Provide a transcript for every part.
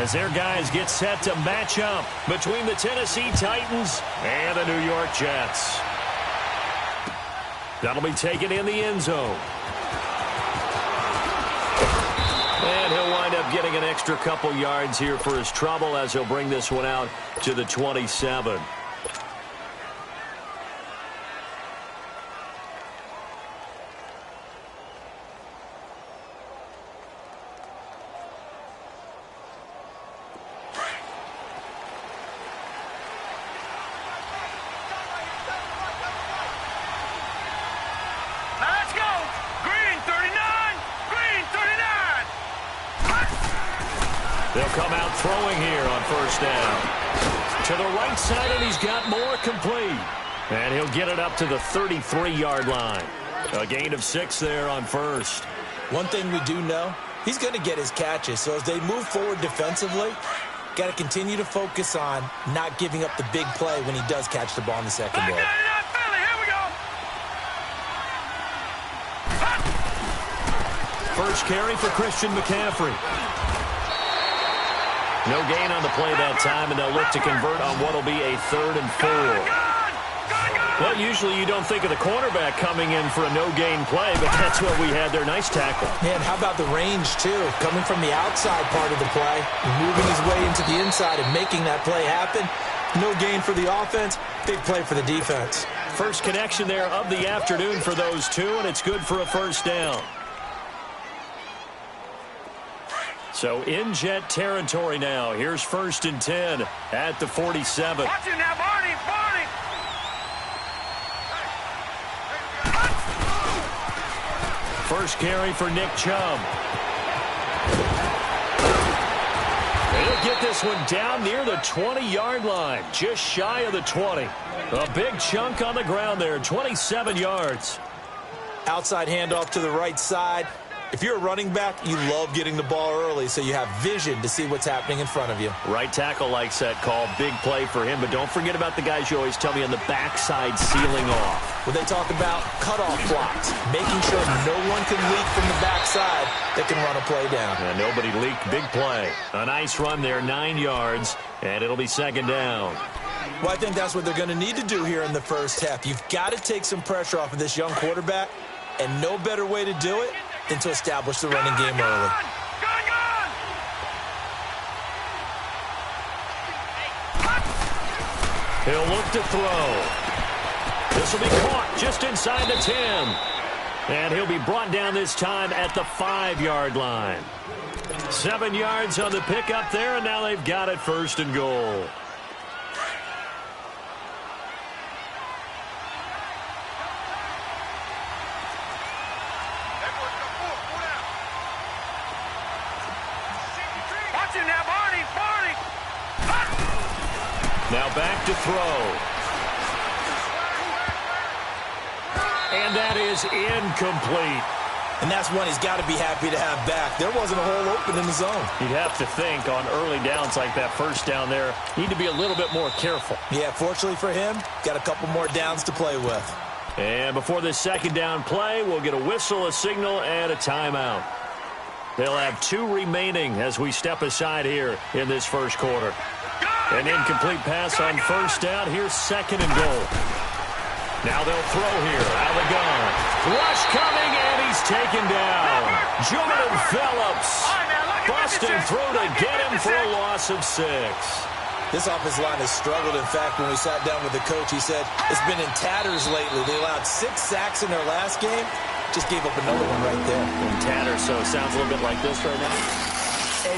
as their guys get set to match up between the Tennessee Titans and the New York Jets. That'll be taken in the end zone. And he'll wind up getting an extra couple yards here for his trouble as he'll bring this one out to the 27. They'll come out throwing here on first down. To the right side, and he's got more complete. And he'll get it up to the 33-yard line. A gain of 6 there on first. One thing we do know, he's going to get his catches. So as they move forward defensively, got to continue to focus on not giving up the big play when he does catch the ball in the secondary. First carry for Christian McCaffrey. No gain on the play that time, and they'll look to convert on what will be a 3rd and 4. Well, usually you don't think of the cornerback coming in for a no-gain play, but that's what we had there. Nice tackle. Man, how about the range, too? Coming from the outside part of the play, moving his way into the inside and making that play happen. No gain for the offense, big play for the defense. First connection there of the afternoon for those two, and it's good for a first down. So in Jet territory now. Here's 1st and 10 at the 47. Watch it now, Barney. First carry for Nick Chubb. He'll get this one down near the 20-yard line, just shy of the 20. A big chunk on the ground there, 27 yards. Outside handoff to the right side. If you're a running back, you love getting the ball early so you have vision to see what's happening in front of you. Right tackle likes that call. Big play for him, but don't forget about the guys you always tell me on the backside sealing off. When they talk about cutoff blocks, making sure no one can leak from the backside that can run a play down. And nobody leaked. Big play. A nice run there, 9 yards, and it'll be 2nd down. Well, I think that's what they're going to need to do here in the first half. You've got to take some pressure off of this young quarterback, and no better way to do it than to establish the running game early. He'll look to throw. This will be caught just inside the 10. And he'll be brought down this time at the 5-yard line. 7 yards on the pickup there, and now they've got it 1st and goal. Now back to throw. And that is incomplete. And that's one he's got to be happy to have back. There wasn't a hole open in the zone. You'd have to think on early downs like that first down there, need to be a little bit more careful. Yeah, fortunately for him, got a couple more downs to play with. And before this 2nd down play, we'll get a whistle, a signal, and a timeout. They'll have 2 remaining as we step aside here in this first quarter. An incomplete pass on first down. Here's 2nd and goal. Now they'll throw here out of the gun. Rush coming, and he's taken down. Jordan Phillips busting through to get him for a loss of 6. This offensive line has struggled. In fact, when we sat down with the coach, he said it's been in tatters lately. They allowed 6 sacks in their last game. Just gave up another one right there. In tatters, so it sounds a little bit like this right now.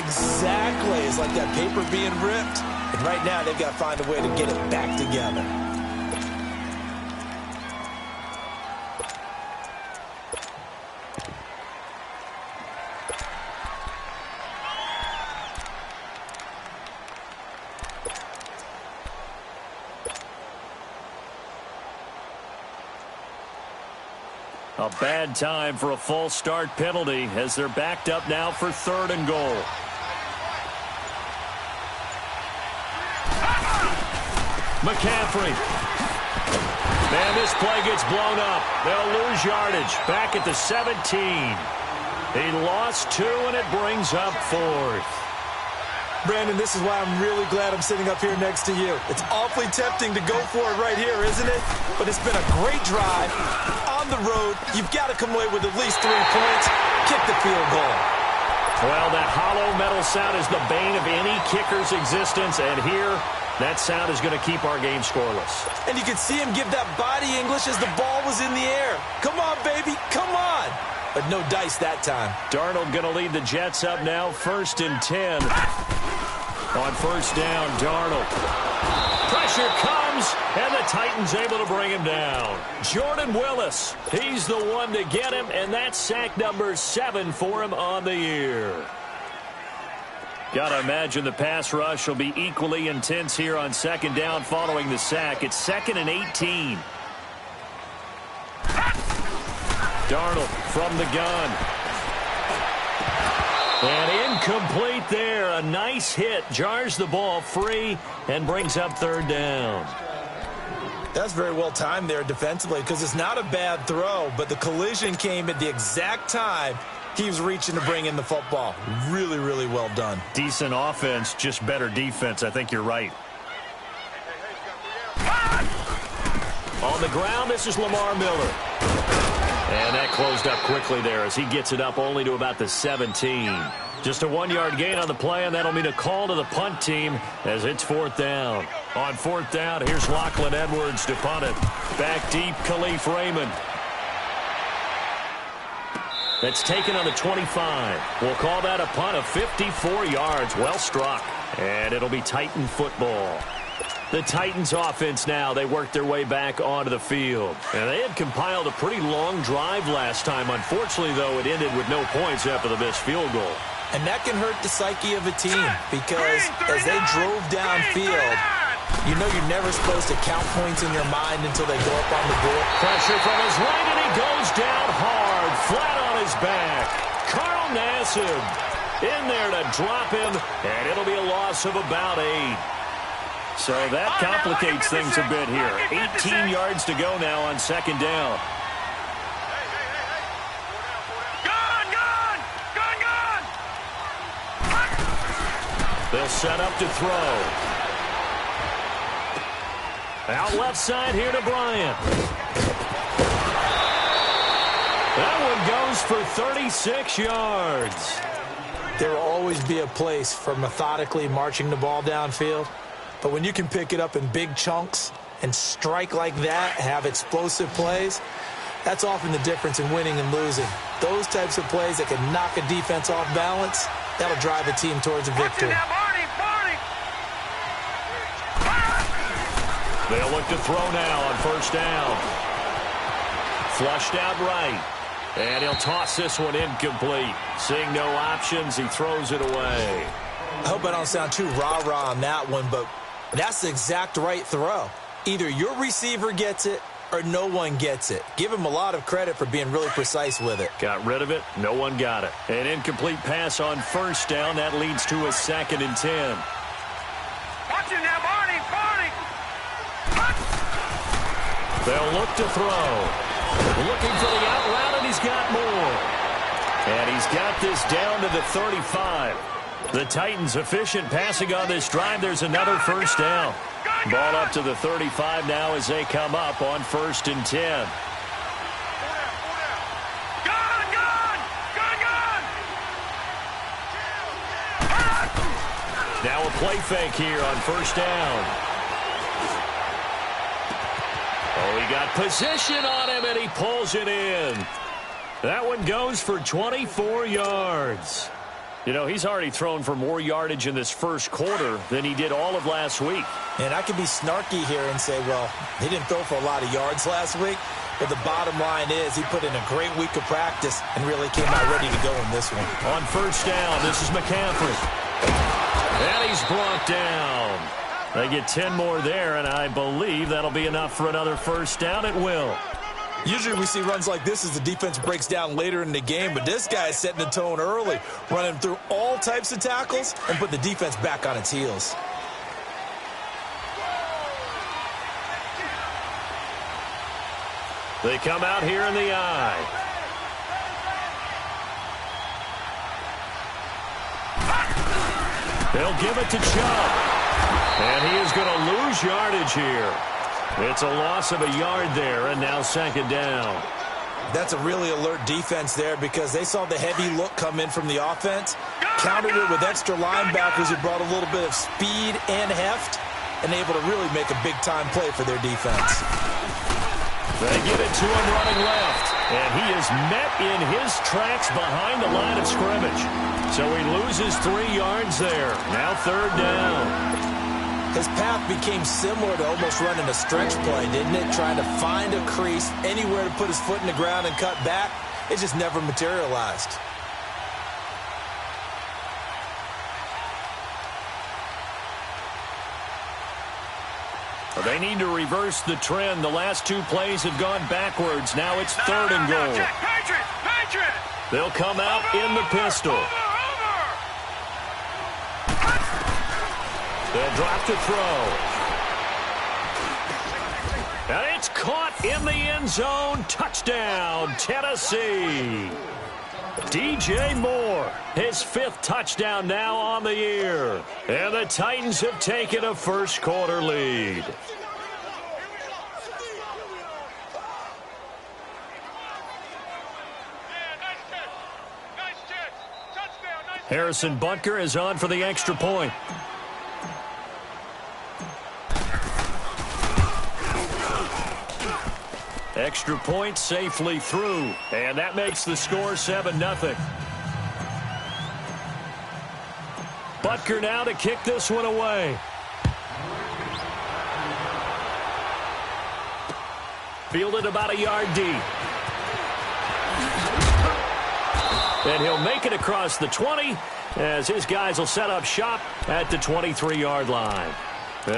Exactly. It's like that paper being ripped. And right now, they've got to find a way to get it back together. A bad time for a false start penalty as they're backed up now for 3rd and goal. McCaffrey. Man, this play gets blown up. They'll lose yardage back at the 17. He lost 2, and it brings up 4th. Brandon, this is why I'm really glad I'm sitting up here next to you. It's awfully tempting to go for it right here, isn't it? But it's been a great drive. On the road, you've got to come away with at least 3 points. Kick the field goal. Well, that hollow metal sound is the bane of any kicker's existence, and here, that sound is going to keep our game scoreless. And you can see him give that body English as the ball was in the air. Come on, baby, come on. But no dice that time. Darnold going to lead the Jets up now, 1st and 10. On 1st down, Darnold. Pressure comes, and the Titans able to bring him down. Jordan Willis, he's the one to get him, and that's sack number 7 for him on the year. Got to imagine the pass rush will be equally intense here on 2nd down following the sack. It's 2nd and 18. Darnold from the gun. And incomplete there. A nice hit. Jars the ball free and brings up 3rd down. That's very well timed there defensively because it's not a bad throw, but the collision came at the exact time he was reaching to bring in the football. Really, really well done. Decent offense, just better defense. I think you're right. On the ground, this is Lamar Miller. And that closed up quickly there as he gets it up only to about the 17. Just a 1-yard gain on the play, and that'll mean a call to the punt team as it's 4th down. On 4th down, here's Lachlan Edwards to punt it. Back deep, Khalif Raymond. That's taken on the 25. We'll call that a punt of 54 yards. Well struck. And it'll be Titan football. The Titans offense now, they worked their way back onto the field. And they had compiled a pretty long drive last time. Unfortunately, though, it ended with no points after the missed field goal. And that can hurt the psyche of a team because as they drove downfield, you know you're never supposed to count points in your mind until they go up on the board. Pressure from his right, and he goes down hard, flat on his back. Carl Nassib in there to drop him, and it'll be a loss of about 8. So that complicates things a bit here. 18 yards to go now on 2nd down. They'll set up to throw. Out left side here to Bryant. That one goes for 36 yards. There will always be a place for methodically marching the ball downfield. But when you can pick it up in big chunks and strike like that, have explosive plays, that's often the difference in winning and losing. Those types of plays that can knock a defense off balance, that'll drive a team towards a victory. They'll look to throw now on 1st down. Flushed out right. And he'll toss this one incomplete. Seeing no options, he throws it away. I hope I don't sound too rah-rah on that one, but that's the exact right throw. Either your receiver gets it or no one gets it. Give him a lot of credit for being really precise with it. Got rid of it. No one got it. An incomplete pass on 1st down. That leads to a 2nd and 10. Watch it now, Barney. They'll look to throw. Looking for the out route, and he's got more. And he's got this down to the 35. The Titans efficient passing on this drive. There's another 1st down. Ball up to the 35 now as they come up on 1st and 10. Now a play fake here on 1st down. Oh, he got position on him, and he pulls it in. That one goes for 24 yards. You know, he's already thrown for more yardage in this 1st quarter than he did all of last week. And I could be snarky here and say, well, he didn't throw for a lot of yards last week. But the bottom line is he put in a great week of practice and really came out ready to go in this one. On 1st down, this is McCaffrey. And he's brought down. They get 10 more there, and I believe that'll be enough for another 1st down. It will. Usually we see runs like this as the defense breaks down later in the game, but this guy is setting the tone early, running through all types of tackles and put the defense back on its heels. They come out here in the eye. They'll give it to Chubb. And he is going to lose yardage here. It's a loss of a yard there, and now second down. That's a really alert defense there because they saw the heavy look come in from the offense, countered it with extra linebackers who brought a little bit of speed and heft, and able to really make a big-time play for their defense. They give it to him running left, and he is met in his tracks behind the line of scrimmage. So he loses 3 yards there. Now third down. His path became similar to almost running a stretch play, didn't it? Trying to find a crease, anywhere to put his foot in the ground and cut back. It just never materialized. They need to reverse the trend. The last 2 plays have gone backwards. Now it's third and goal. They'll come out in the pistol. They'll drop to throw. And it's caught in the end zone. Touchdown, Tennessee. DJ Moore, his 5th touchdown now on the year. And the Titans have taken a first quarter lead. Harrison Butker is on for the extra point. Extra point safely through, and that makes the score 7-0. Butker now to kick this one away. Fielded about a yard deep. And he'll make it across the 20 as his guys will set up shop at the 23-yard line.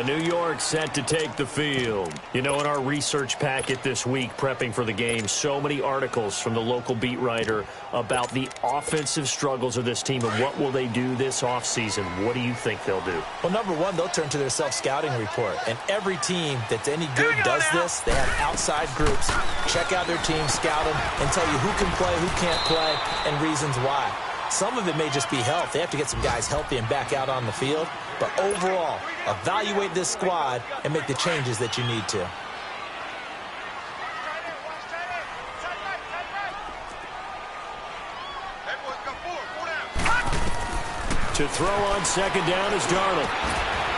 New York set to take the field. You know, in our research packet this week, prepping for the game, so many articles from the local beat writer about the offensive struggles of this team and what will they do this offseason. What do you think they'll do? Well, number one, they'll turn to their self-scouting report. And every team that's any good does this. They have outside groups. Check out their team, scout them, and tell you who can play, who can't play, and reasons why. Some of it may just be health. They have to get some guys healthy and back out on the field. But overall, evaluate this squad and make the changes that you need to. To throw on second down is Darnold.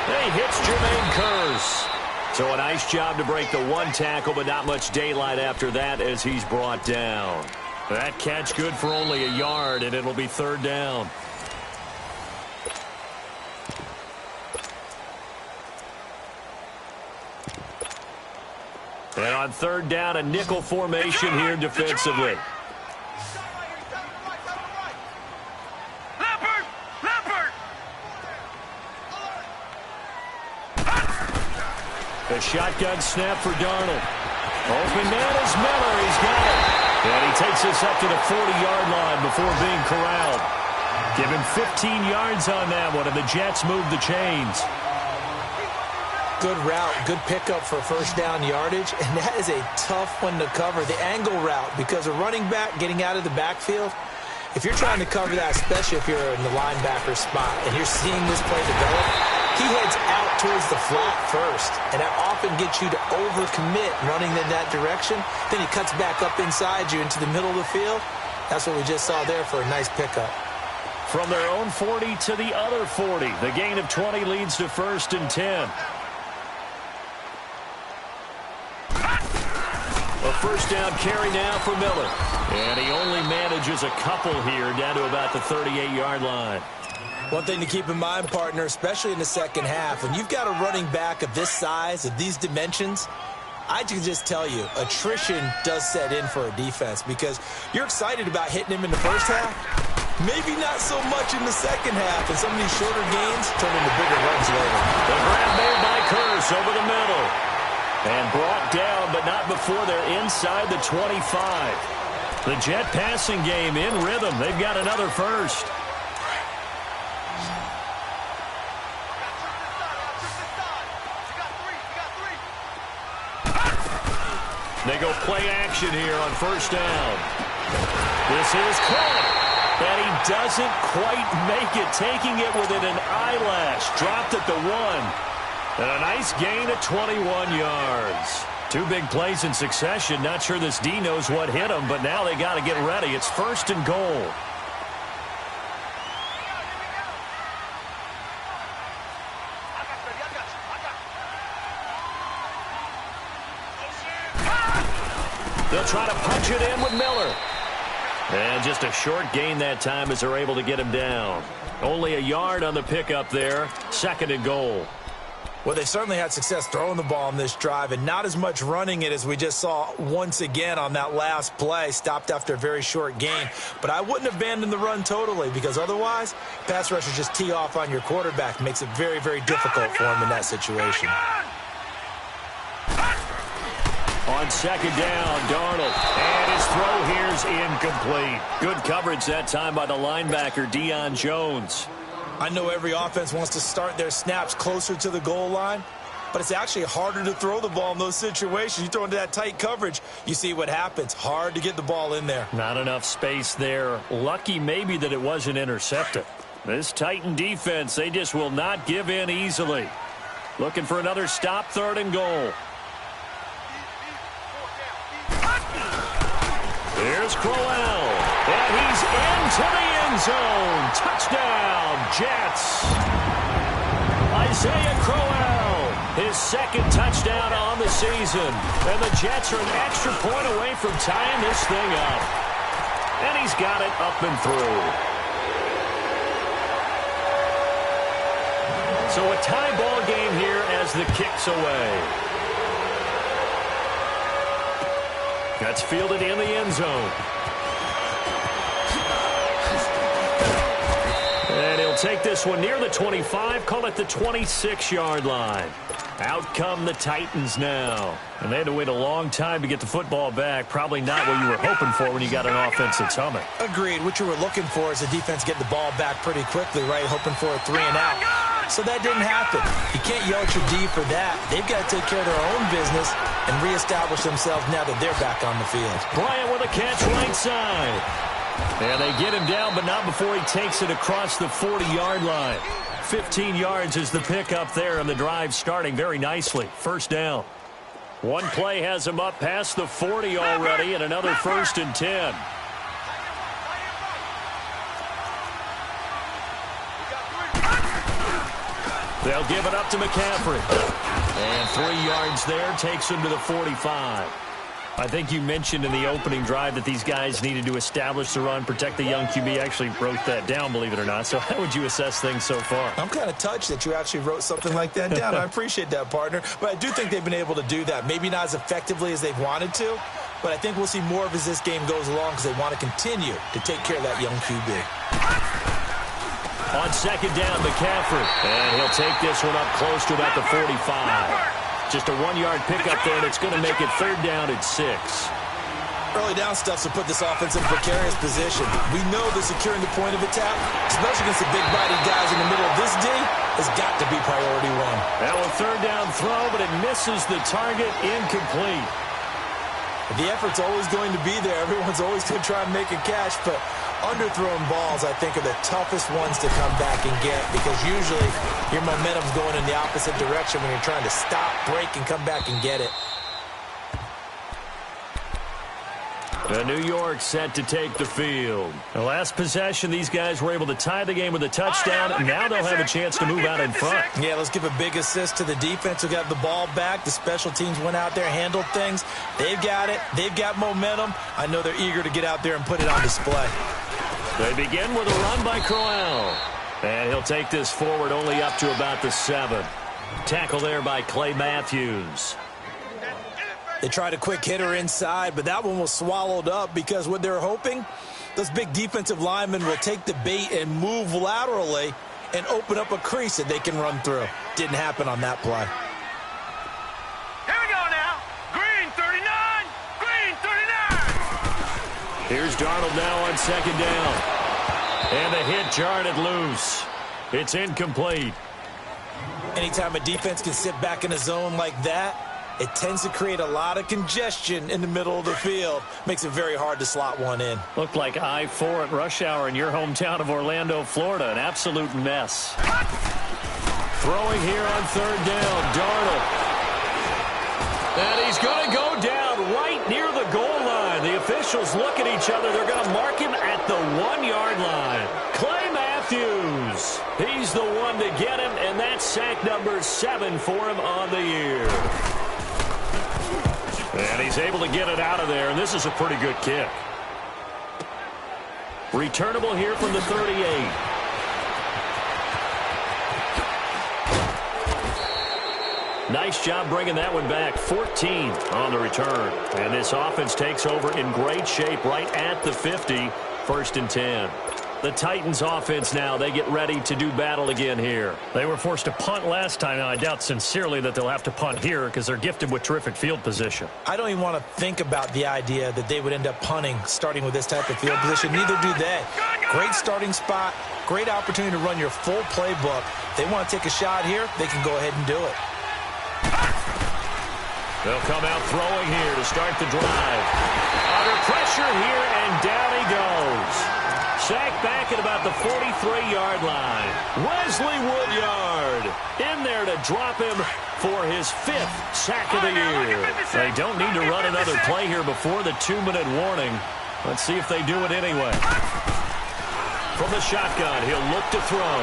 He hits Jermaine Kearse. So a nice job to break the 1 tackle, but not much daylight after that as he's brought down. That catch good for only a yard, and it'll be third down. And on third down, a nickel formation here defensively. A shotgun snap for Darnold. Open man is Miller. He's got it. And he takes us up to the 40-yard line before being corralled. Give him 15 yards on that one, and the Jets move the chains. Good route, good pickup for first down yardage, and that is a tough one to cover, the angle route, because a running back getting out of the backfield, if you're trying to cover that, especially if you're in the linebacker spot and you're seeing this play develop, he heads out towards the flat first, and that often gets you to overcommit running in that direction. Then he cuts back up inside you into the middle of the field. That's what we just saw there for a nice pickup. From their own 40 to the other 40, the gain of 20 leads to first and 10. A first down carry now for Miller. And he only manages a couple here down to about the 38-yard line. One thing to keep in mind, partner, especially in the second half, when you've got a running back of this size, of these dimensions, I can just tell you, attrition does set in for a defense because you're excited about hitting him in the first half, maybe not so much in the second half, and some of these shorter gains turn into bigger runs later. The grab made by Kearse over the middle. And brought down, but not before they're inside the 25. The Jet passing game in rhythm. They've got another first. They go play action here on first down. This is caught. And he doesn't quite make it, taking it within an eyelash. Dropped at the 1. And a nice gain of 21 yards. 2 big plays in succession. Not sure this D knows what hit him, but now they got to get ready. It's 1st and goal. They'll try to punch it in with Miller. And just a short gain that time as they're able to get him down. Only a yard on the pickup there. 2nd and goal. Well, they certainly had success throwing the ball on this drive and not as much running it as we just saw once again on that last play. Stopped after a very short gain. But I wouldn't abandon the run totally because otherwise, pass rushers just tee off on your quarterback. Makes it very, very difficult for him in that situation. On 2nd down, Darnold. And his throw here's incomplete. Good coverage that time by the linebacker, Deion Jones. I know every offense wants to start their snaps closer to the goal line, but it's actually harder to throw the ball in those situations. You throw into that tight coverage, you see what happens. Hard to get the ball in there. Not enough space there. Lucky maybe that it wasn't intercepted. This Titan defense, they just will not give in easily. Looking for another stop, 3rd and goal. Here's Crowell, and he's into the end zone. Touchdown, Jets. Isaiah Crowell, his 2nd touchdown on the season. And the Jets are an extra point away from tying this thing up. And he's got it up and through. So a tie ball game here as the kick's away. That's fielded in the end zone. And he'll take this one near the 25, call it the 26-yard line. Out come the Titans now. And they had to wait a long time to get the football back. Probably not what you were hoping for when you got an offense that's humming. Agreed. What you were looking for is the defense getting the ball back pretty quickly, right? Hoping for a 3 and out. So that didn't happen. You can't yell at your D for that. They've got to take care of their own business and reestablish themselves now that they're back on the field. Bryant with a catch right side. And they get him down, but not before he takes it across the 40-yard line. 15 yards is the pickup there, and the drive starting very nicely. 1st down. One play has him up past the 40 already, and another 1st and 10. They'll give it up to McCaffrey. And 3 yards there takes him to the 45. I think you mentioned in the opening drive that these guys needed to establish the run, protect the young QB. I actually wrote that down, believe it or not. So how would you assess things so far? I'm kind of touched that you actually wrote something like that down. I appreciate that, partner. But I do think they've been able to do that. Maybe not as effectively as they've wanted to, but I think we'll see more of as this game goes along because they want to continue to take care of that young QB. On 2nd down, McCaffrey. And he'll take this one up close to about the 45. Just a 1-yard pickup there, and it's going to make it 3rd down and 6. Early down stuff to put this offense in a precarious position. We know that securing the point of attack, especially against the big body guys in the middle of this D, has got to be priority 1. Now a 3rd down throw, but it misses the target, incomplete. The effort's always going to be there. Everyone's always going to try and make a catch, but underthrown balls, I think, are the toughest ones to come back and get because usually your momentum's going in the opposite direction when you're trying to stop, break, and come back and get it. New York set to take the field. The last possession, these guys were able to tie the game with a touchdown, and now they'll have a chance to move out in front. Yeah, let's give a big assist to the defense who got the ball back. The special teams went out there, handled things. They've got it. They've got momentum. I know they're eager to get out there and put it on display. They begin with a run by Crowell. And he'll take this forward only up to about the 7. Tackle there by Clay Matthews. They tried a quick hitter inside, but that one was swallowed up because what they're hoping, those big defensive linemen will take the bait and move laterally and open up a crease that they can run through. Didn't happen on that play. Here we go now. Green 39. Green 39. Here's Darnold now on 2nd down. And the hit jarred it loose. It's incomplete. Anytime a defense can sit back in a zone like that It tends to create a lot of congestion in the middle of the field. Makes it very hard to slot one in. Looked like I-4 at rush hour in your hometown of Orlando, Florida. An absolute mess. Throwing here on third down, Darnold. And he's going to go down right near the goal line. The officials look at each other. They're going to mark him at the 1-yard line. Clay Matthews. He's the one to get him, and that's sack number 7 for him on the year. And he's able to get it out of there, and this is a pretty good kick. Returnable here from the 38. Nice job bringing that one back. 14 on the return. And this offense takes over in great shape right at the 50. First and 10. The Titans offense now, they get ready to do battle again here. They were forced to punt last time. Now, I doubt sincerely that they'll have to punt here because they're gifted with terrific field position. I don't even want to think about the idea that they would end up punting starting with this type of field position. Neither do they. Great starting spot, great opportunity to run your full playbook. If they want to take a shot here, they can go ahead and do it. They'll come out throwing here to start the drive. Under pressure here, and down he goes. Sacked back at about the 43-yard line. Wesley Woodyard in there to drop him for his 5th sack of the year. They don't need to run another play here before the 2-minute warning. Let's see if they do it anyway. From the shotgun, he'll look to throw.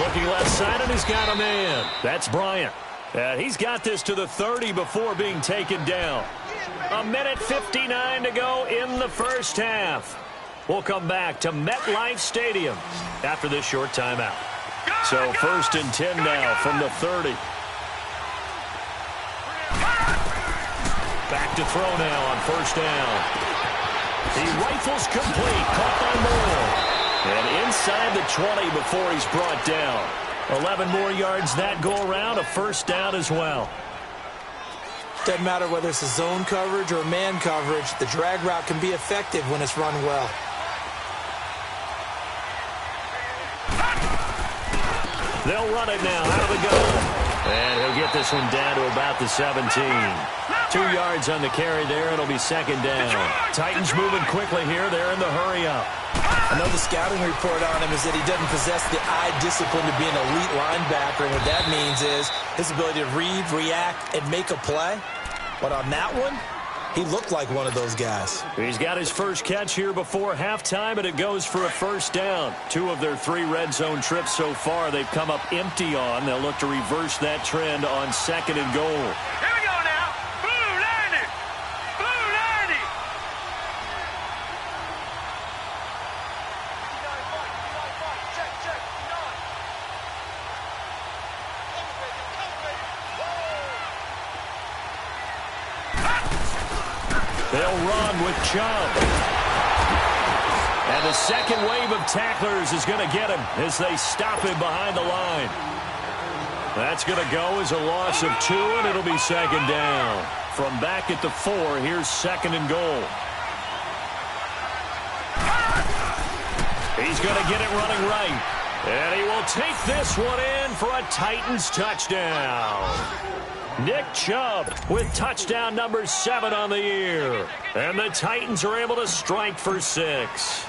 Looking left side, and he's got a man. That's Bryant. And he's got this to the 30 before being taken down. 1:59 to go in the first half. We'll come back to MetLife Stadium after this short timeout. So first and 10 now from the 30. Back to throw now on first down. He rifles complete, caught by Moore. And inside the 20 before he's brought down. 11 more yards that go around, a first down as well. Doesn't matter whether it's a zone coverage or man coverage, the drag route can be effective when it's run well. They'll run it now out of the gun. And he'll get this one down to about the 17. 2 yards on the carry there. It'll be second down. Titans moving quickly here. They're in the hurry up. I know the scouting report on him is that he doesn't possess the eye discipline to be an elite linebacker, and what that means is his ability to read, react, and make a play. But on that one, he looked like one of those guys. He's got his first catch here before halftime, and it goes for a first down. 2 of their 3 red zone trips so far they've come up empty on. They'll look to reverse that trend on second and goal. Here we go now. Blue 90. Blue 90. They'll run with Chubb. And the second wave of tacklers is going to get him as they stop him behind the line. That's going to go as a loss of 2, and it'll be second down. From back at the 4, here's second and goal. He's going to get it running right. And he will take this one in for a Titans touchdown. Nick Chubb with touchdown number 7 on the year. And the Titans are able to strike for 6.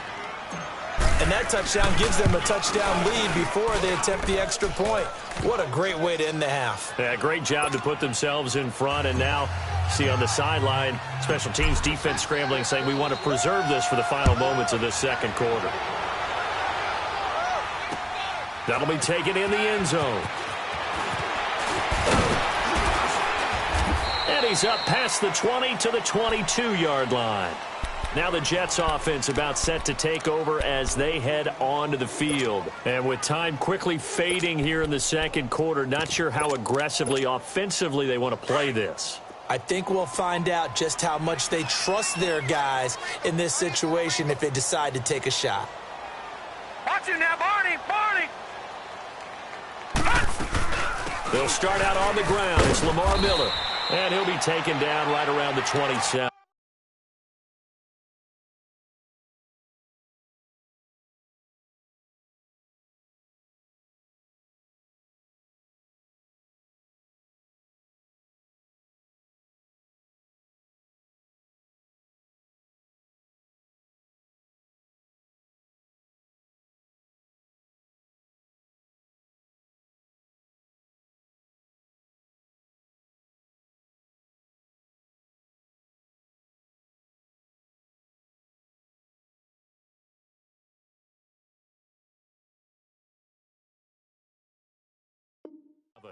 And that touchdown gives them a touchdown lead before they attempt the extra point. What a great way to end the half. Yeah, great job to put themselves in front. And now, see on the sideline, special teams defense scrambling, saying we want to preserve this for the final moments of this second quarter. That'll be taken in the end zone. And he's up past the 20 to the 22-yard line. Now the Jets offense about set to take over as they head onto the field. And with time quickly fading here in the second quarter, not sure how aggressively, offensively they want to play this. I think we'll find out just how much they trust their guys in this situation if they decide to take a shot. Watch it now, Barney. Barney. They'll start out on the ground. It's Lamar Miller. And he'll be taken down right around the 27. A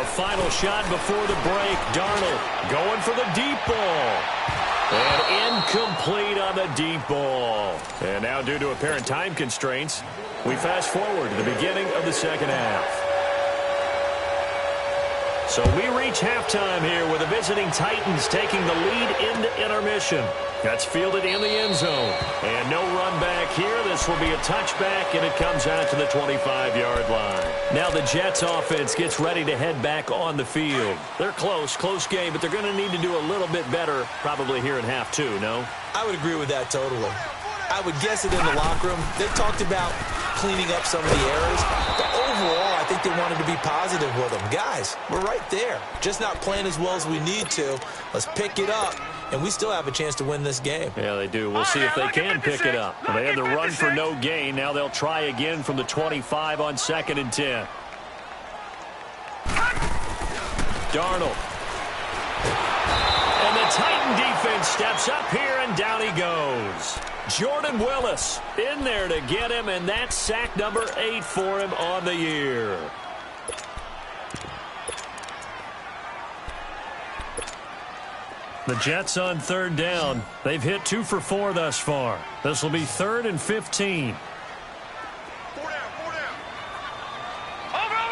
final shot before the break. Darnold going for the deep ball. And incomplete on the deep ball. And now, due to apparent time constraints, we fast forward to the beginning of the second half. So we reach halftime here with the visiting Titans taking the lead into intermission. That's fielded in the end zone. And no run back here. This will be a touchback, and it comes out to the 25-yard line. Now the Jets offense gets ready to head back on the field. They're close game, but they're going to need to do a little bit better probably here in half two, no? I would agree with that totally. I would guess it in the locker room. They talked about cleaning up some of the errors, but overall, I think they wanted to be positive with them. Guys, we're right there. Just not playing as well as we need to. Let's pick it up, and we still have a chance to win this game. Yeah, they do. We'll see if they can pick it up. They had the run for no gain. Now they'll try again from the 25 on 2nd and 10. Darnold. And the Titan defense steps up here, and down he goes. Jordan Willis in there to get him, and that's sack number 8 for him on the year. The Jets on 3rd down. They've hit 2 for 4 thus far. This will be 3rd and 15. Four down. Over.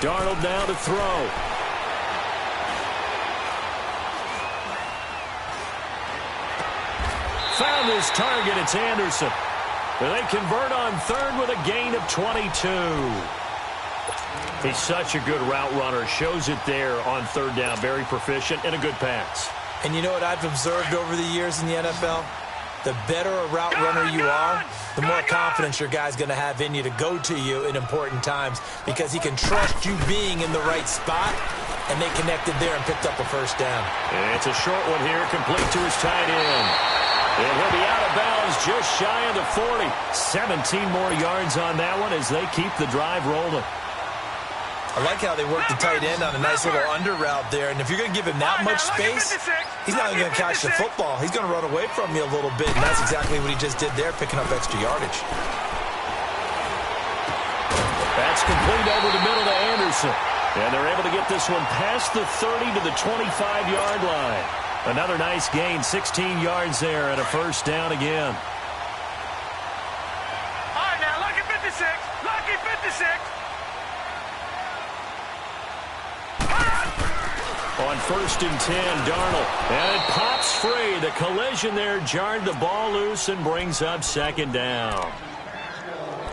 Darnold now to throw. Found his target. It's Anderson. And they convert on 3rd with a gain of 22. He's such a good route runner. Shows it there on 3rd down. Very proficient and a good pass. And you know what I've observed over the years in the NFL? The better a route runner you are, the more confidence your guy's going to have in you to go to you in important times because he can trust you being in the right spot, and they connected there and picked up a 1st down. And it's a short one here, complete to his tight end. And he'll be out of bounds just shy of the 40. 17 more yards on that one as they keep the drive rolling. I like how they work the tight end on a nice little under route there. And if you're going to give him that much space, he's not going to catch the football. He's going to run away from you a little bit. And that's exactly what he just did there, picking up extra yardage. That's complete over the middle to Anderson. And they're able to get this one past the 30 to the 25-yard line. Another nice gain, 16 yards there, and a 1st down again. All right, now, lucky 56. Lucky 56. On 1st and 10, Darnold. And it pops free. The collision there jarred the ball loose and brings up 2nd down.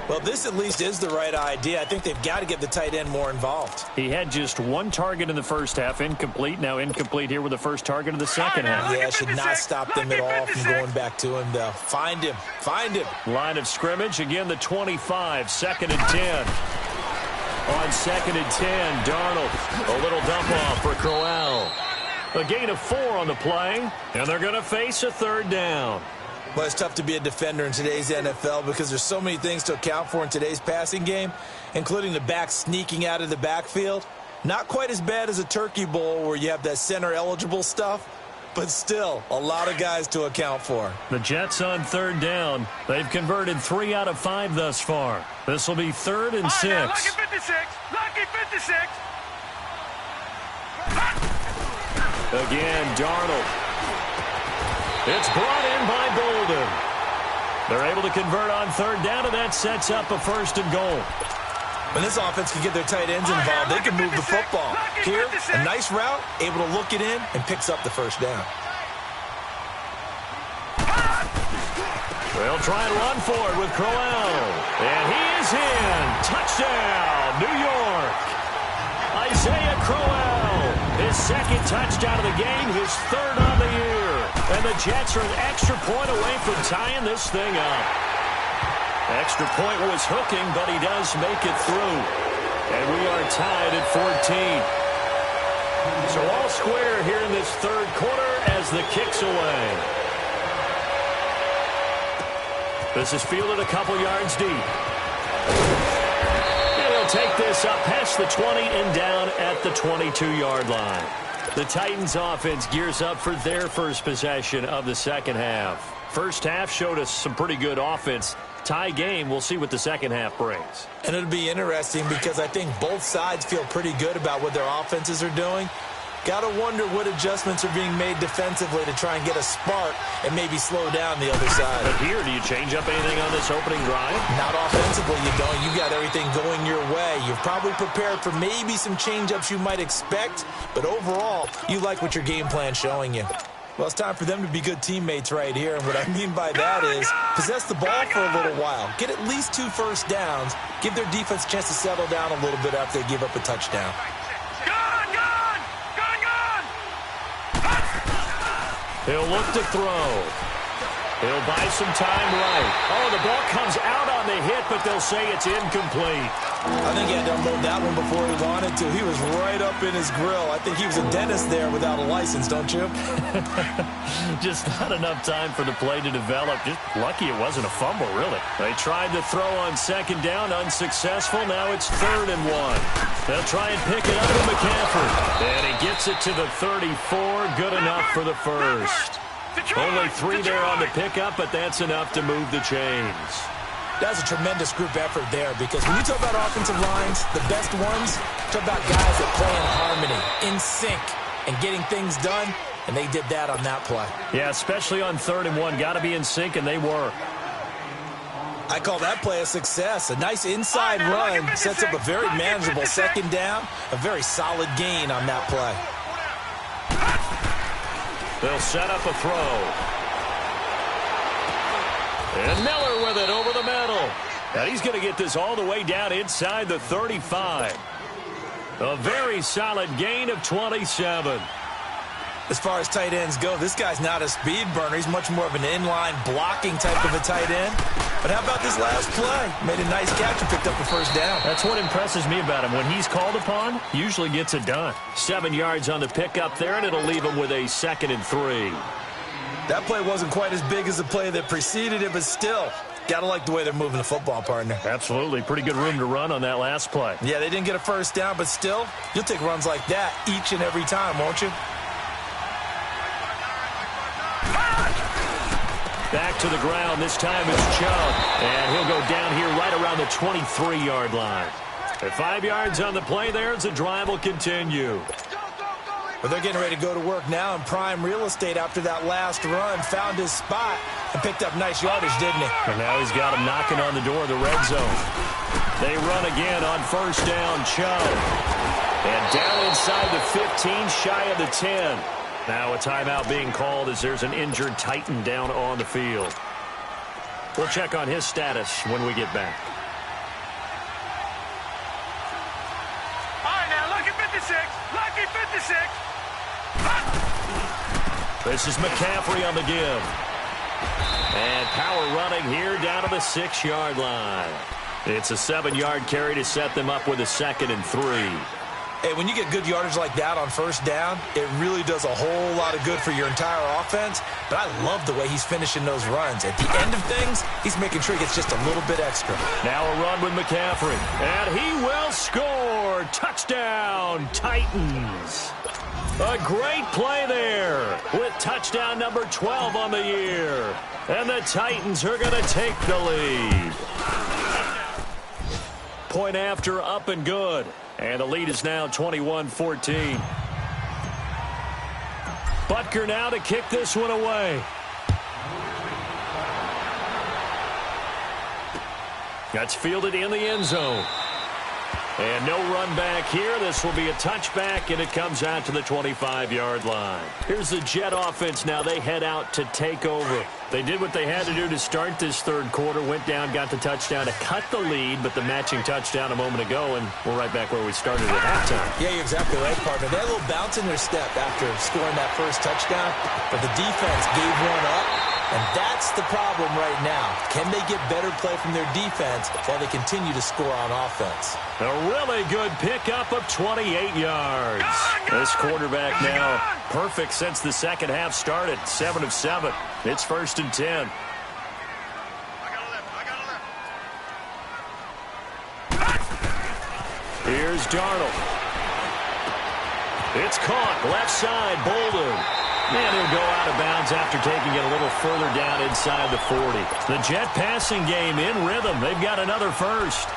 Well, this at least is the right idea. I think they've got to get the tight end more involved. He had just 1 target in the 1st half, incomplete. Now incomplete here with the 1st target of the 2nd half. Yeah, should not stop them at all from going back to him, though. Find him. Line of scrimmage, again the 25, 2nd and 10. On 2nd and 10, Darnold. A little dump off for Crowell. A gain of 4 on the play, and they're going to face a 3rd down. Well, it's tough to be a defender in today's NFL because there's so many things to account for in today's passing game, including the back sneaking out of the backfield. Not quite as bad as a turkey bowl where you have that center-eligible stuff, but still a lot of guys to account for. The Jets on 3rd down. They've converted 3 out of 5 thus far. This will be 3rd and 6. Now, lucky 56. Lucky 56. Again, Darnold. It's brought in by Bolden. They're able to convert on 3rd down, and that sets up a 1st and goal. When this offense can get their tight ends involved, they can move the football. Here, a nice route, able to look it in, and picks up the 1st down. They'll try and run for it with Crowell. And he is in. Touchdown, New York. Isaiah Crowell, his 2nd touchdown of the game, his 3rd on the year. And the Jets are an extra point away from tying this thing up. Extra point was hooking, but he does make it through. And we are tied at 14. So all square here in this 3rd quarter as the kick's away. This is fielded a couple yards deep. And he'll take this up past the 20 and down at the 22-yard line. The Titans offense gears up for their first possession of the second half. First half showed us some pretty good offense. Tie game, we'll see what the second half brings. And it'll be interesting because I think both sides feel pretty good about what their offenses are doing. Got to wonder what adjustments are being made defensively to try and get a spark and maybe slow down the other side. But here, do you change up anything on this opening drive? Not offensively, you don't. You got everything going your way. You've probably prepared for maybe some change-ups you might expect, but overall, you like what your game plan's showing you. Well, it's time for them to be good teammates right here, and what I mean by that is possess the ball for a little while, get at least 2 first downs, give their defense a chance to settle down a little bit after they give up a touchdown. He'll look to throw. He'll buy some time right. Oh, the ball comes out on the hit, but they'll say it's incomplete. I think he had to unload that one before he wanted to. He was right up in his grill. I think he was a dentist there without a license, don't you? Just not enough time for the play to develop. Just lucky it wasn't a fumble, really. They tried to throw on second down, unsuccessful. Now it's 3rd and 1. They'll try and pick it up to McCaffrey. And he gets it to the 34. Good enough for the first. Only 3 there on the pickup, but that's enough to move the chains. That's a tremendous group effort there because when you talk about offensive lines, the best ones, talk about guys that play in harmony, in sync, and getting things done, and they did that on that play. Yeah, especially on 3rd and 1. Got to be in sync, and they were. I call that play a success. A nice inside run sets up a very manageable second down, a very solid gain on that play. They'll set up a throw. And Miller with it over the middle. And he's going to get this all the way down inside the 35. A very solid gain of 27. As far as tight ends go, this guy's not a speed burner. He's much more of an inline blocking type of a tight end. But how about this last play? Made a nice catch and picked up the first down. That's what impresses me about him. When he's called upon, he usually gets it done. 7 yards on the pickup there, and it'll leave him with a 2nd and 3. That play wasn't quite as big as the play that preceded it, but still, got to like the way they're moving the football, partner. Absolutely. Pretty good room to run on that last play. Yeah, they didn't get a first down, but still, you'll take runs like that each and every time, won't you? Back to the ground. This time it's Chubb. And he'll go down here right around the 23-yard line. At 5 yards on the play there as the drive will continue. But they're getting ready to go to work now in prime real estate after that last run. Found his spot and picked up nice yardage, didn't he? And now he's got him knocking on the door of the red zone. They run again on first down, Chubb. And down inside the 15, shy of the 10. Now a timeout being called as there's an injured Titan down on the field. We'll check on his status when we get back. All right, now, lucky 56. Lucky 56. This is McCaffrey on the give. And power running here down to the 6-yard line. It's a 7-yard carry to set them up with a 2nd and 3. Hey, when you get good yardage like that on first down, it really does a whole lot of good for your entire offense. But I love the way he's finishing those runs. At the end of things, he's making sure he gets just a little bit extra. Now a run with McCaffrey. And he will score. Touchdown, Titans. A great play there with touchdown number 12 on the year. And the Titans are going to take the lead. Point after, up and good. And the lead is now 21-14. Butker now to kick this one away. That's fielded in the end zone. And no run back here. This will be a touchback, and it comes out to the 25-yard line. Here's the Jet offense now. They head out to take over. They did what they had to do to start this third quarter. Went down, got the touchdown to cut the lead, but the matching touchdown a moment ago, and we're right back where we started at halftime. Yeah, you're exactly right, partner. They had a little bounce in their step after scoring that first touchdown, but the defense gave one up. And that's the problem right now. Can they get better play from their defense while they continue to score on offense? A really good pickup of 28 yards. This quarterback now perfect since the second half started. 7 of 7. It's 1st and 10. Here's Darnold. It's caught. Left side, Bolden. And he'll go out of bounds after taking it a little further down inside the 40. The Jet passing game in rhythm. They've got another first.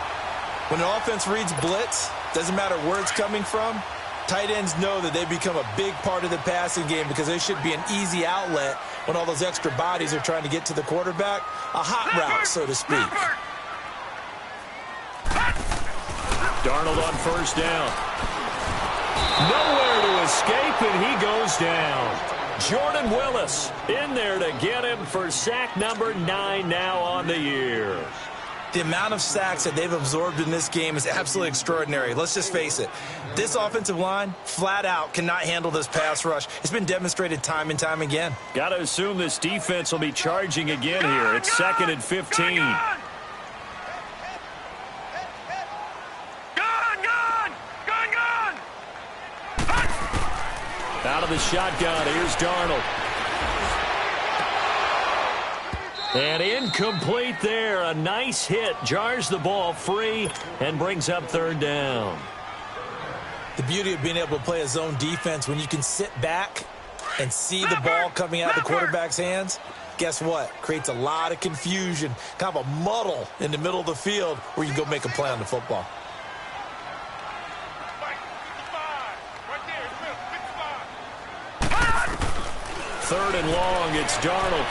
When an offense reads blitz, doesn't matter where it's coming from, tight ends know that they become a big part of the passing game because they should be an easy outlet when all those extra bodies are trying to get to the quarterback. A hot route, so to speak. Darnold on first down. Nowhere to escape, and he goes down. Jordan Willis in there to get him for sack number 9 now on the year. The amount of sacks that they've absorbed in this game is absolutely extraordinary. Let's just face it. This offensive line, flat out, cannot handle this pass rush. It's been demonstrated time and time again. Got to assume this defense will be charging again here. It's 2nd and 15. Out of the shotgun, here's Darnold. And incomplete there. A nice hit. Jars the ball free and brings up 3rd down. The beauty of being able to play a zone defense when you can sit back and see the ball coming out of the quarterback's hands, guess what? Creates a lot of confusion, kind of a muddle in the middle of the field where you can go make a play on the football. Third and long, it's Darnold.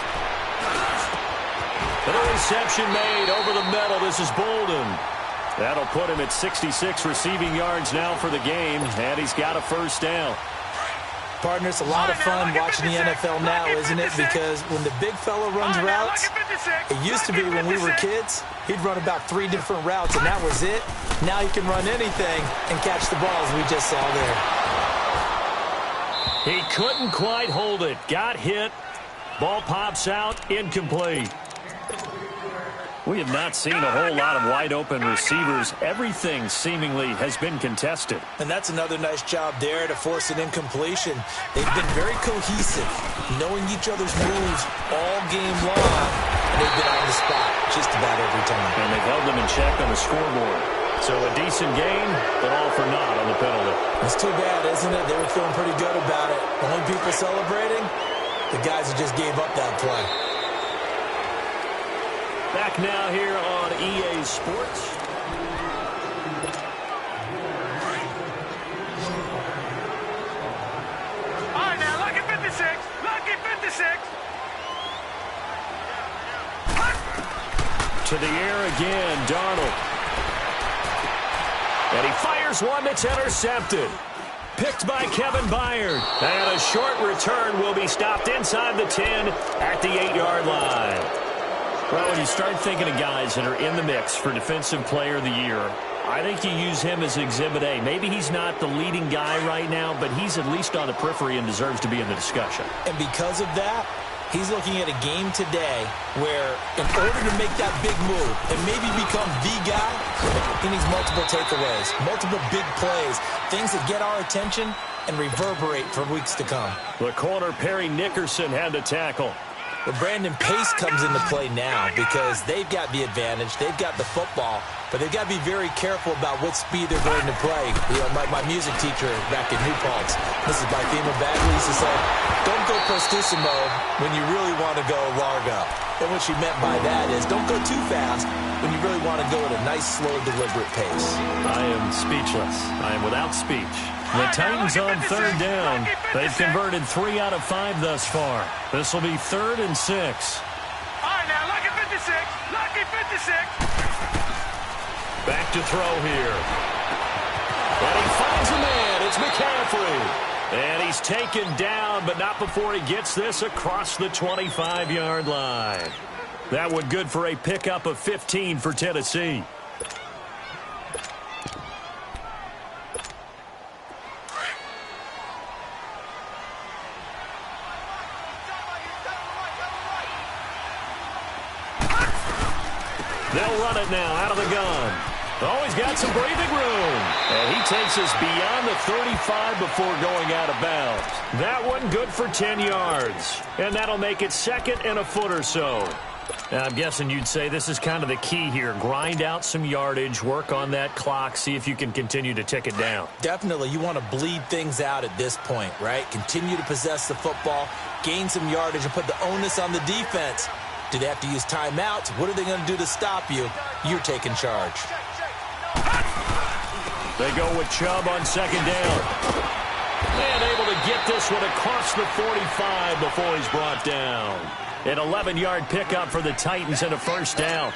An reception made over the middle. This is Bolden. That'll put him at 66 receiving yards now for the game, and he's got a first down. Partner, it's a lot of fun watching the NFL now, isn't it? Because when the big fella runs routes, it used to be when we were kids, he'd run about 3 different routes, and that was it. Now he can run anything and catch the ball, as we just saw there. He couldn't quite hold it. Got hit. Ball pops out. Incomplete. We have not seen a whole lot of wide-open receivers. Everything seemingly has been contested. And that's another nice job there to force an incompletion. They've been very cohesive, knowing each other's moves all game long, and they've been on the spot just about every time. And they've held them in check on the scoreboard. So a decent gain, but all for naught on the penalty. It's too bad, isn't it? They were feeling pretty good about it. The only people celebrating, the guys who just gave up that play. Back now here on EA Sports. All right, now, lucky 56. Lucky 56. To the air again, Darnold. And he fires one that's intercepted. Picked by Kevin Byard. And a short return will be stopped inside the 10 at the 8-yard line. Well, when you start thinking of guys that are in the mix for Defensive Player of the Year, I think you use him as Exhibit A. Maybe he's not the leading guy right now, but he's at least on the periphery and deserves to be in the discussion. And because of that, he's looking at a game today where in order to make that big move and maybe become the guy, he needs multiple takeaways, multiple big plays, things that get our attention and reverberate for weeks to come. The corner, Perry Nickerson, had to tackle. But Brandon Pace comes into play now because they've got the advantage. They've got the football, but they've got to be very careful about what speed they're going to play. You know, my music teacher back in New Paltz, Mrs. Bythema Bagley, used to say, don't go prestissimo when you really want to go largo. And what she meant by that is don't go too fast when you really want to go at a nice, slow, deliberate pace. I am speechless. I am without speech. The Titans on 3rd down. They've converted 3 out of 5 thus far. This will be 3rd and 6. All right, now, lucky 56. Lucky 56. Back to throw here. And he finds a man. It's McCaffrey. And he's taken down, but not before he gets this across the 25-yard line. That one good for a pickup of 15 for Tennessee. They'll run it now out of the gun. Oh, he's got some breathing room. And he takes us beyond the 35 before going out of bounds. That one good for 10 yards. And that'll make it 2nd and a foot or so. I'm guessing you'd say this is kind of the key here. Grind out some yardage, work on that clock, see if you can continue to tick it down. Definitely. You want to bleed things out at this point, right? Continue to possess the football, gain some yardage, and put the onus on the defense. Do they have to use timeouts? What are they going to do to stop you? You're taking charge. They go with Chubb on second down. And able to get this one across the 45 before he's brought down. An 11-yard pickup for the Titans and a first down.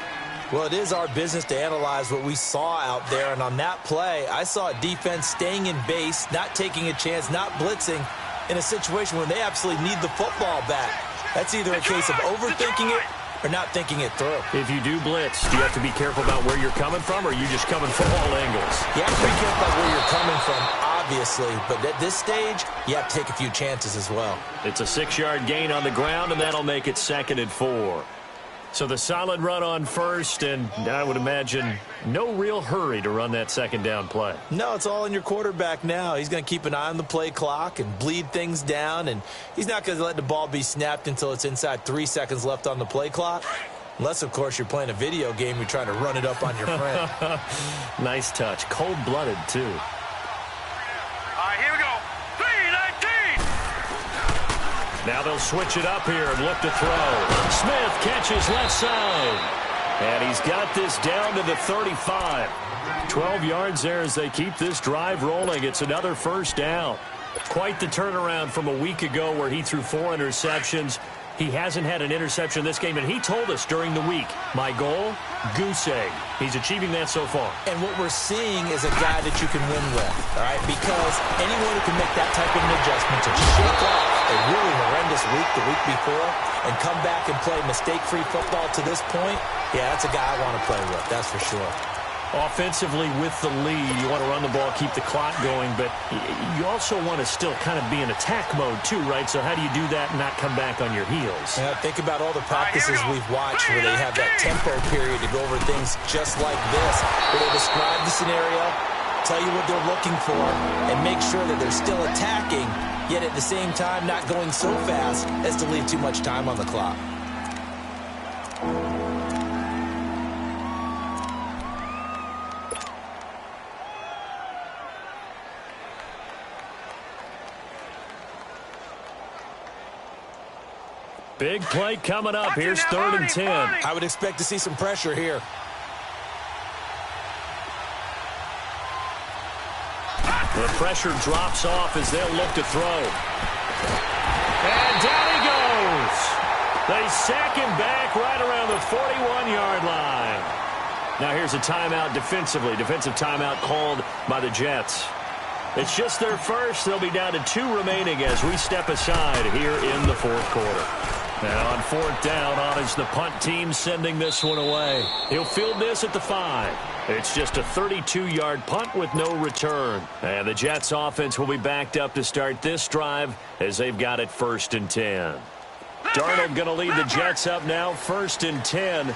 Well, it is our business to analyze what we saw out there. And on that play, I saw a defense staying in base, not taking a chance, not blitzing in a situation where they absolutely need the football back. That's either a case of overthinking it or not thinking it through. If you do blitz, do you have to be careful about where you're coming from, or are you just coming from all angles? You have to be careful about where you're coming from, obviously. But at this stage, you have to take a few chances as well. It's a 6-yard gain on the ground, and that'll make it 2nd and 4. So the solid run on first, and I would imagine no real hurry to run that second down play. No, it's all in your quarterback now. He's going to keep an eye on the play clock and bleed things down, and he's not going to let the ball be snapped until it's inside 3 seconds left on the play clock. Unless, of course, you're playing a video game, you're trying to run it up on your friend. Nice touch. Cold-blooded, too. All right, here we go. 3-19. Now they'll switch it up here and look to throw. Smith catches left side. And he's got this down to the 35. 12 yards there as they keep this drive rolling. It's another first down. Quite the turnaround from a week ago where he threw 4 interceptions. He hasn't had an interception in this game, and he told us during the week, my goal, goose egg. He's achieving that so far. And what we're seeing is a guy that you can win with, all right? Because anyone who can make that type of an adjustment to shake off a really horrendous week the week before and come back and play mistake-free football to this point, yeah, that's a guy I want to play with, that's for sure. Offensively with the lead, you want to run the ball, keep the clock going, but you also want to still kind of be in attack mode too, right? So how do you do that and not come back on your heels? Yeah, think about all the practices we've watched where they have that tempo period to go over things just like this, where they describe the scenario, tell you what they're looking for, and make sure that they're still attacking, yet at the same time not going so fast as to leave too much time on the clock. Big play coming up. Here's 3rd and 10. I would expect to see some pressure here. The pressure drops off as they'll look to throw. And down he goes. They sack him back right around the 41-yard line. Now here's a timeout defensively. Defensive timeout called by the Jets. It's just their first. They'll be down to 2 remaining as we step aside here in the 4th quarter. And on 4th down, on is the punt team sending this one away. He'll field this at the 5. It's just a 32-yard punt with no return. And the Jets offense will be backed up to start this drive as they've got it 1st and 10. Darnold going to lead the Jets up now, 1st and 10.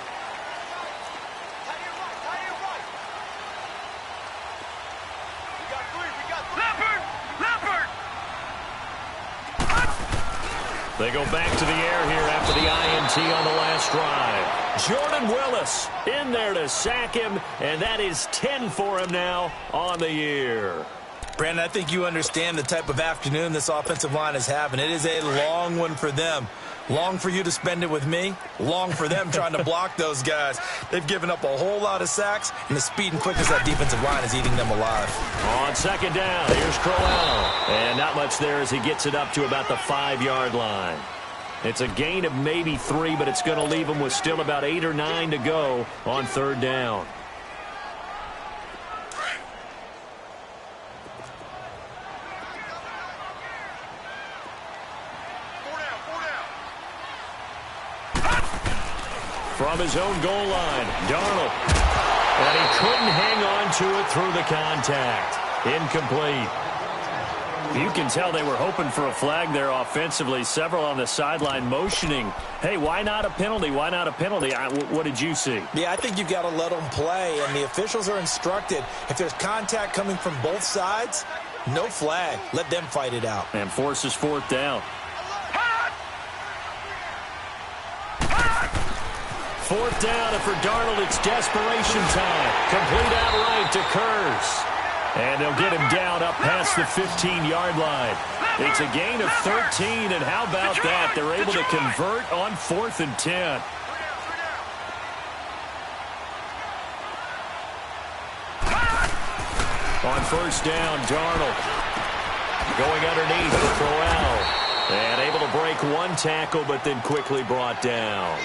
They go back to the air here after the INT on the last drive. Jordan Willis in there to sack him, and that is 10 for him now on the year. Brandon, I think you understand the type of afternoon this offensive line is having. It is a long one for them. Long for you to spend it with me. Long for them trying to block those guys. They've given up a whole lot of sacks, and the speed and quickness of that defensive line is eating them alive. On 2nd down, here's Crowell. And not much there as he gets it up to about the 5-yard line. It's a gain of maybe 3, but it's going to leave him with still about 8 or 9 to go on 3rd down. From his own goal line, Darnold. And he couldn't hang on to it through the contact. Incomplete. You can tell they were hoping for a flag there offensively. Several on the sideline motioning, hey, why not a penalty? Why not a penalty? What did you see? Yeah, I think you've got to let them play, and the officials are instructed. If there's contact coming from both sides, no flag. Let them fight it out. And forces 4th down. 4th down, and for Darnold, it's desperation time. Complete outright to Kurz. And they'll get him down up past the 15-yard line. It's a gain of 13, and how about that? They're able to convert on 4th and 10. On 1st down, Darnold going underneath to Crowell. And able to break one tackle, but then quickly brought down.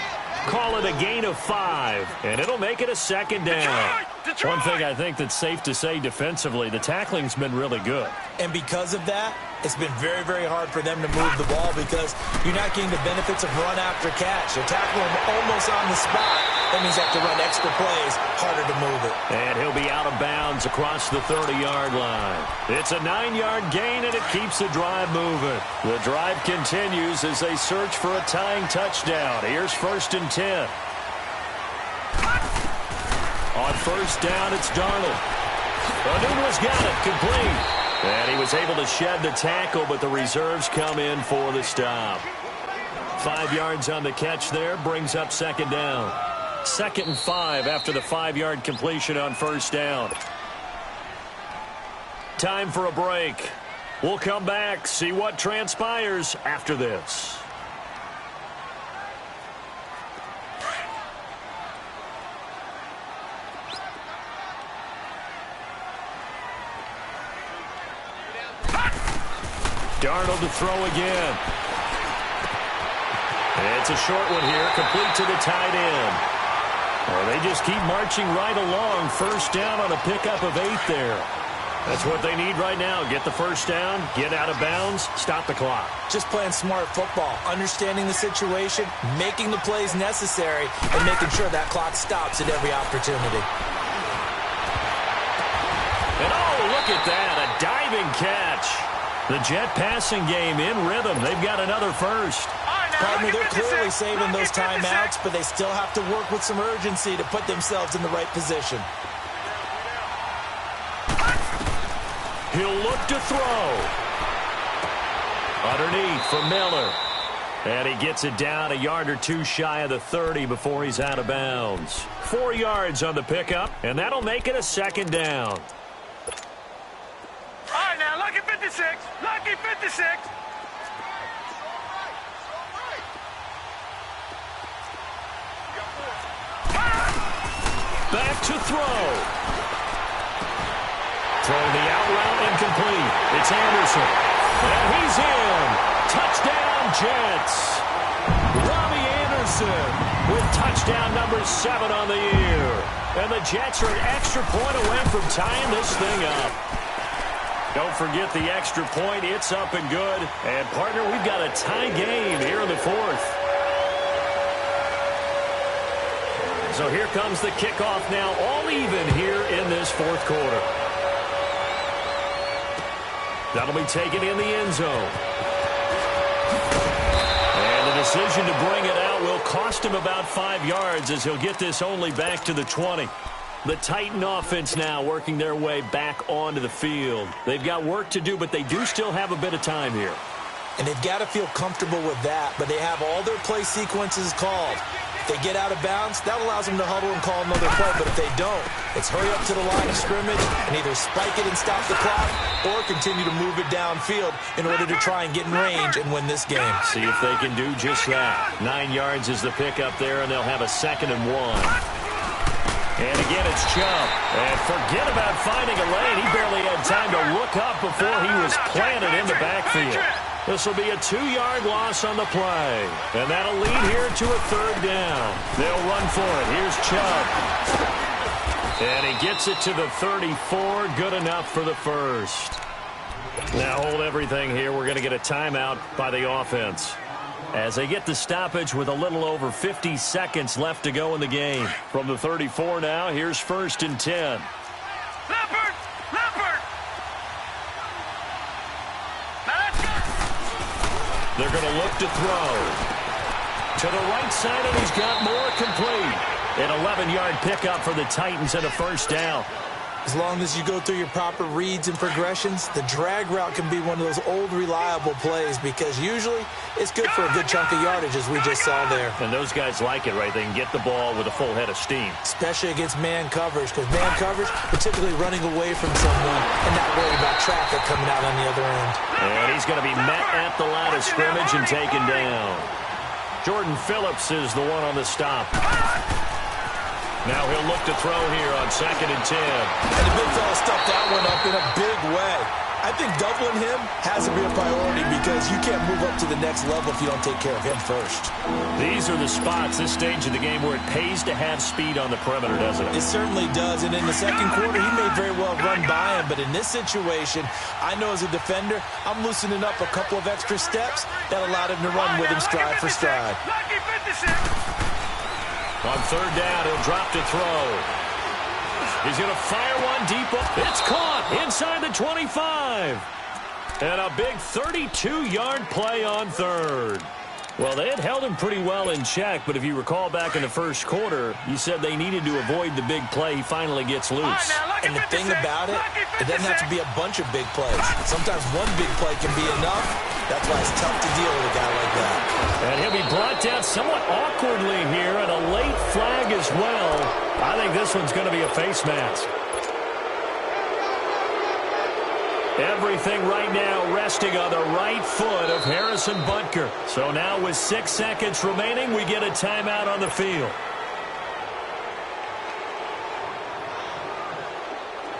Call it a gain of 5, and it'll make it a 2nd down. One thing I think that's safe to say defensively, the tackling's been really good. And because of that, it's been very, very hard for them to move the ball because you're not getting the benefits of run after catch. They're tackling them almost on the spot. That means they have to run extra plays, harder to move it. And he'll be out of bounds across the 30-yard line. It's a 9-yard gain, and it keeps the drive moving. The drive continues as they search for a tying touchdown. Here's 1st and 10. On 1st down, it's Darnold. Anuma's got it, complete. And he was able to shed the tackle, but the reserves come in for the stop. 5 yards on the catch there, brings up 2nd down. 2nd and 5 after the 5-yard completion on 1st down. Time for a break. We'll come back, see what transpires after this. Darnold to throw again. It's a short one here, complete to the tight end. Well, they just keep marching right along. 1st down on a pickup of 8 there. That's what they need right now. Get the 1st down, get out of bounds, stop the clock. Just playing smart football, understanding the situation, making the plays necessary, and making sure that clock stops at every opportunity. And oh, look at that, a diving catch. The Jet passing game in rhythm. They've got another 1st. Partner, they're clearly saving those timeouts, but they still have to work with some urgency to put themselves in the right position. He'll look to throw. Underneath for Miller. And he gets it down a yard or 2 shy of the 30 before he's out of bounds. 4 yards on the pickup, and that'll make it a 2nd down. All right, now, lucky 56. Lucky 56. Back to throw. Throwing the out route incomplete. It's Anderson. And he's in. Touchdown, Jets. Robbie Anderson with touchdown number 7 on the year. And the Jets are an extra point away from tying this thing up. Don't forget the extra point. It's up and good. And, partner, we've got a tie game here in the 4th. So here comes the kickoff now, all even here in this 4th quarter. That'll be taken in the end zone. And the decision to bring it out will cost him about 5 yards as he'll get this only back to the 20. The Titan offense now working their way back onto the field. They've got work to do, but they do still have a bit of time here. And they've got to feel comfortable with that, but they have all their play sequences called. If they get out of bounds, that allows them to huddle and call another play. But if they don't, it's hurry up to the line of scrimmage and either spike it and stop the clock or continue to move it downfield in order to try and get in range and win this game. See if they can do just that. 9 yards is the pickup there, and they'll have a 2nd and 1. And again, it's Chubb. And forget about finding a lane. He barely had time to look up before he was planted in the backfield. This will be a 2-yard loss on the play. And that'll lead here to a 3rd down. They'll run for it. Here's Chubb. And he gets it to the 34. Good enough for the 1st. Now hold everything here. We're going to get a timeout by the offense as they get the stoppage with a little over 50 seconds left to go in the game. From the 34 now, here's 1st and 10. Leopard! Leopard! They're going to look to throw. To the right side, and he's got more complete. An 11-yard pickup for the Titans and a 1st down. As long as you go through your proper reads and progressions, the drag route can be one of those old reliable plays because usually it's good for a good chunk of yardage, as we just saw there. And those guys like it, right? They can get the ball with a full head of steam. Especially against man coverage, because man coverage, they're typically running away from someone and not worried about traffic coming out on the other end. And he's going to be met at the line of scrimmage and taken down. Jordan Phillips is the one on the stop. Now he'll look to throw here on 2nd and 10. And the big fella stuffed that one up in a big way. I think doubling him has to be a priority because you can't move up to the next level if you don't take care of him first. These are the spots, this stage of the game, where it pays to have speed on the perimeter, doesn't it? It certainly does. And in the second quarter, he may very well run by him. But in this situation, I know as a defender, I'm loosening up a couple of extra steps that allowed him to run with him stride for stride. On 3rd down, he'll drop to throw. He's going to fire one deep. It's caught inside the 25. And a big 32-yard play on 3rd. Well, they had held him pretty well in check, but if you recall back in the first quarter, you said they needed to avoid the big play. He finally gets loose. And the thing about it, it doesn't have to be a bunch of big plays. Sometimes one big play can be enough. That's why it's tough to deal with a guy like that. And he'll be brought down somewhat awkwardly here, and a late flag as well. I think this one's going to be a face mask. Everything right now resting on the right foot of Harrison Butker. So now with 6 seconds remaining, we get a timeout on the field.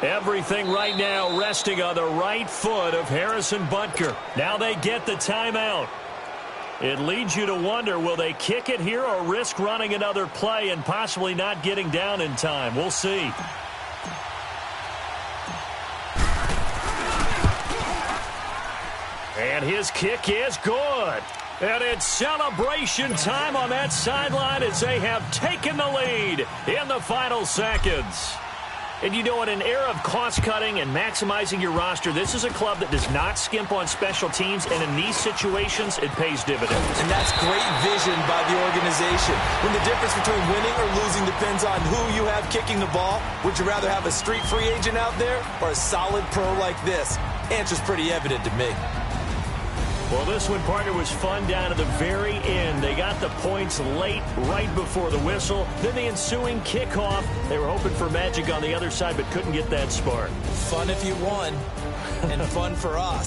Everything right now resting on the right foot of Harrison Butker. Now they get the timeout. It leads you to wonder, will they kick it here or risk running another play and possibly not getting down in time? We'll see. And his kick is good. And it's celebration time on that sideline as they have taken the lead in the final seconds. And you know, in an era of cost-cutting and maximizing your roster, this is a club that does not skimp on special teams, and in these situations, it pays dividends. And that's great vision by the organization. When the difference between winning or losing depends on who you have kicking the ball, would you rather have a street free agent out there or a solid pro like this? Answer's pretty evident to me. Well, this one, partner, was fun down to the very end. They got the points late, right before the whistle. Then the ensuing kickoff. They were hoping for magic on the other side, but couldn't get that spark. Fun if you won, and fun for us.